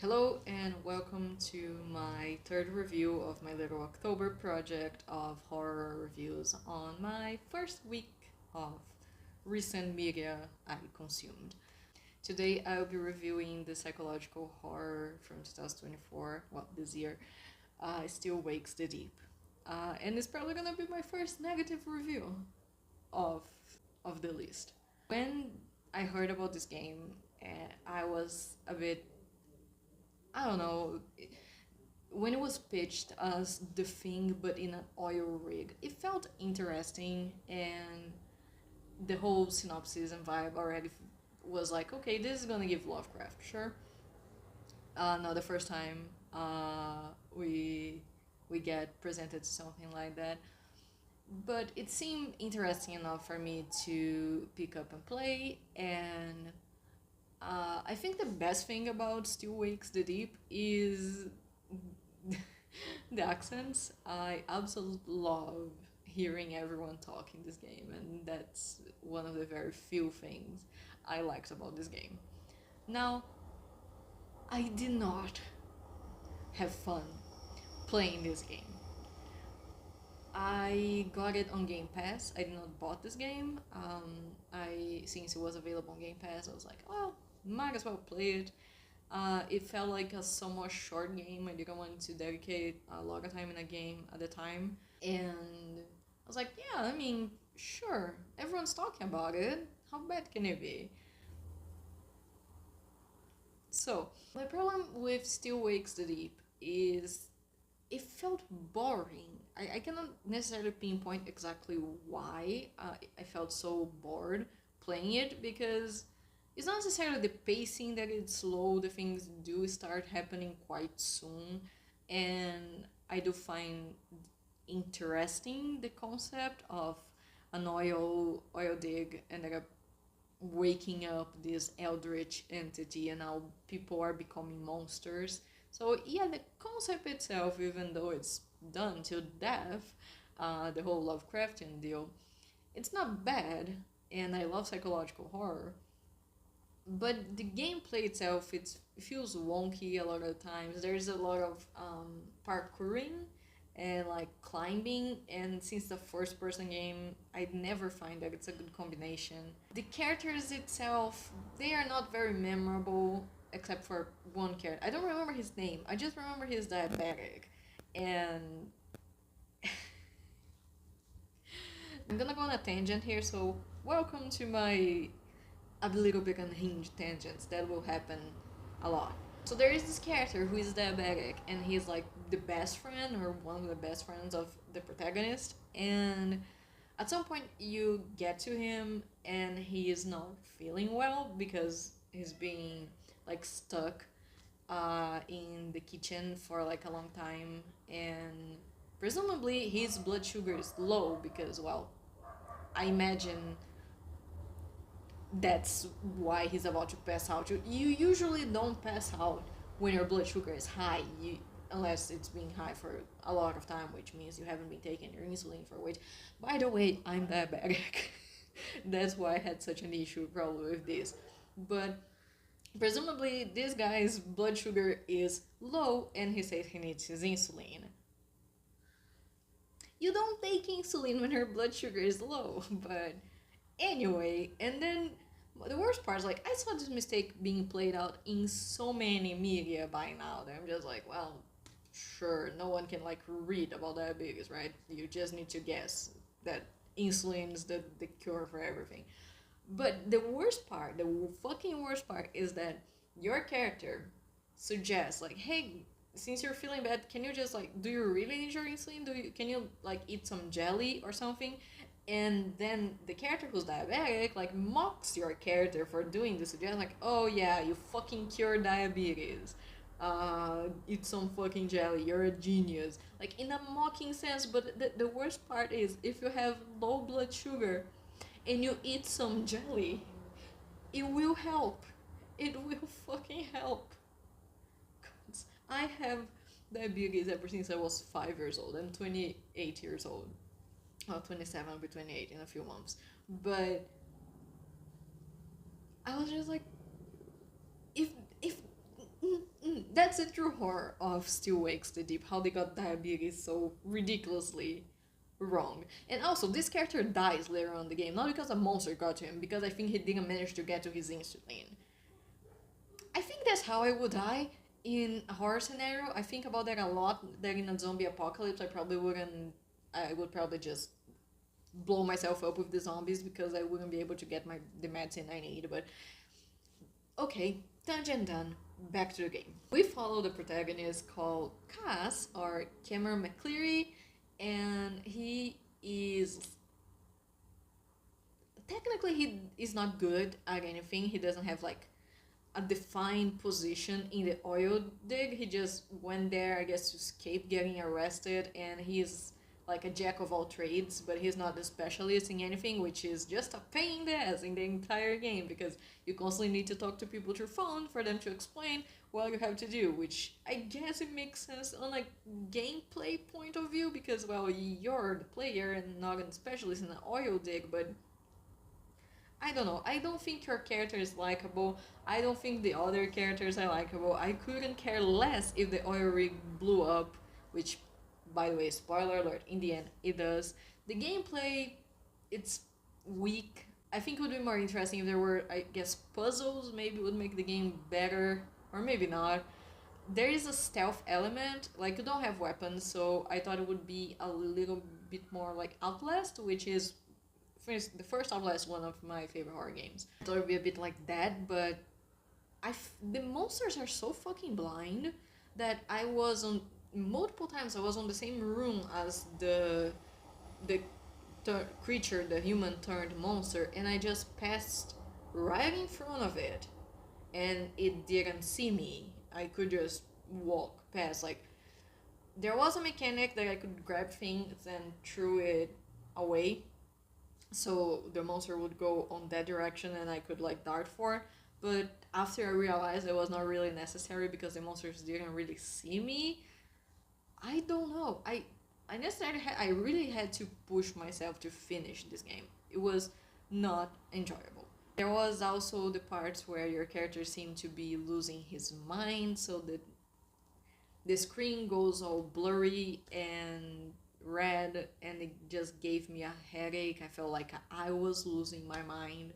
Hello and welcome to my third review of my little October project of horror reviews on my first week of recent media I consumed. Today I'll be reviewing the psychological horror from 2024, well, this year, Still Wakes the Deep. And it's probably gonna be my first negative review of, of the list. When I heard about this game, I was a bit, I don't know, when it was pitched as The Thing but in an oil rig, it felt interesting, and the whole synopsis and vibe already was like, okay, this is gonna give Lovecraft, sure. Not the first time we get presented to something like that, but it seemed interesting enough for me to pick up and play. And I think the best thing about Still Wakes the Deep is the accents. I absolutely love hearing everyone talk in this game, and that's one of the very few things I liked about this game. Now, I did not have fun playing this game. I got it on Game Pass. I did not bought this game. Since it was available on Game Pass, I was like, well, might as well play it. It felt like a somewhat short game. I didn't want to dedicate a lot of time in a game at a time. And I was like, yeah, I mean, sure, everyone's talking about it. How bad can it be? So, my problem with Still Wakes the Deep is it felt boring. I cannot necessarily pinpoint exactly why I felt so bored playing it, because it's not necessarily the pacing that it's slow. The things do start happening quite soon, and I do find interesting the concept of an oil dig and like a waking up this eldritch entity, and now people are becoming monsters. So yeah, the concept itself, even though it's done to death, the whole Lovecraftian deal, it's not bad, and I love psychological horror. But the gameplay itself, it feels wonky a lot of times. There's a lot of parkouring and like climbing, and since the first person game, I never find that it's a good combination. The characters itself, they are not very memorable except for one character. I don't remember his name. I just remember he's diabetic. And I'm gonna go on a tangent here, so welcome to my a little bit unhinged tangents that will happen a lot. So there is this character who is diabetic, and he's like the best friend or one of the best friends of the protagonist. And at some point, you get to him, and he is not feeling well because he's being like stuck in the kitchen for like a long time, and presumably his blood sugar is low because, well, I imagine that's why he's about to pass out. You usually don't pass out when your blood sugar is high, unless it's been high for a lot of time, which means you haven't been taking your insulin for weight. By the way, I'm diabetic. That's why I had such an issue probably with this. But presumably this guy's blood sugar is low, and he says he needs his insulin. You don't take insulin when your blood sugar is low, but anyway. And then the worst part is, like, I saw this mistake being played out in so many media by now that I'm just like, well, sure, no one can like read about diabetes, right? You just need to guess that insulin is the cure for everything. But the worst part, the fucking worst part, is that your character suggests, like, hey, since you're feeling bad, can you just like, do you really need your insulin? Can you like eat some jelly or something? And then the character who's diabetic like mocks your character for doing this suggestion, like, oh yeah, you fucking cure diabetes. Eat some fucking jelly, you're a genius. Like, in a mocking sense. But the worst part is, if you have low blood sugar and you eat some jelly, it will help. It will fucking help. I have diabetes ever since I was 5 years old. I'm 28 years old. Well, 27, I'll be 28 in a few months. But I was just like, if that's the true horror of Still Wakes the Deep, how they got diabetes so ridiculously wrong. And also, this character dies later on in the game, not because a monster got to him, because I think he didn't manage to get to his insulin. I think that's how I would die in a horror scenario. I think about that a lot, that in a zombie apocalypse I would probably just blow myself up with the zombies because I wouldn't be able to get the medicine I need. But okay, tangent done. Back to the game. We follow the protagonist called Cass, or Cameron McCleary, and he is technically he is not good at anything. He doesn't have like a defined position in the oil dig. He just went there, I guess, to escape getting arrested, and he's like a jack of all trades, but he's not a specialist in anything, which is just a pain in the ass in the entire game because you constantly need to talk to people through phone for them to explain what you have to do, which I guess it makes sense on a gameplay point of view because, well, you're the player and not a specialist in an oil dig, but I don't know. I don't think your character is likable. I don't think the other characters are likable. I couldn't care less if the oil rig blew up, which, by the way, spoiler alert, in the end, it does. The gameplay, it's weak. I think it would be more interesting if there were, I guess, puzzles. Maybe it would make the game better, or maybe not. There is a stealth element. Like, you don't have weapons, so I thought it would be a little bit more like Outlast, which is the first Outlast, one of my favorite horror games. I thought it would be a bit like that, but the monsters are so fucking blind that I was on multiple times. I was on the same room as the creature, the human turned monster, and I just passed right in front of it, and it didn't see me. I could just walk past. Like, there was a mechanic that I could grab things and throw it away, so the monster would go on that direction and I could like dart for it. But after I realized it was not really necessary because the monsters didn't really see me, I don't know. I really had to push myself to finish this game. It was not enjoyable. There was also the parts where your character seemed to be losing his mind, so that the screen goes all blurry and red, and it just gave me a headache. I felt like I was losing my mind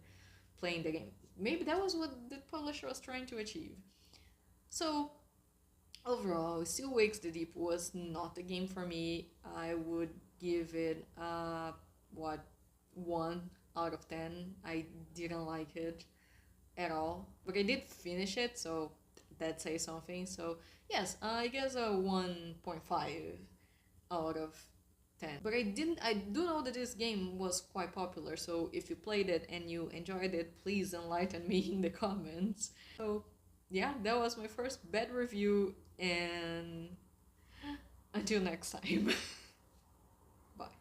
playing the game. Maybe that was what the publisher was trying to achieve. So overall, Still Wakes the Deep was not a game for me. I would give it 1 out of 10. I didn't like it at all, but I did finish it, so that says something. So yes, I guess a 1.5 out of 10. But I do know that this game was quite popular, so if you played it and you enjoyed it, please enlighten me in the comments. So yeah, that was my first bad review, and until next time. Bye.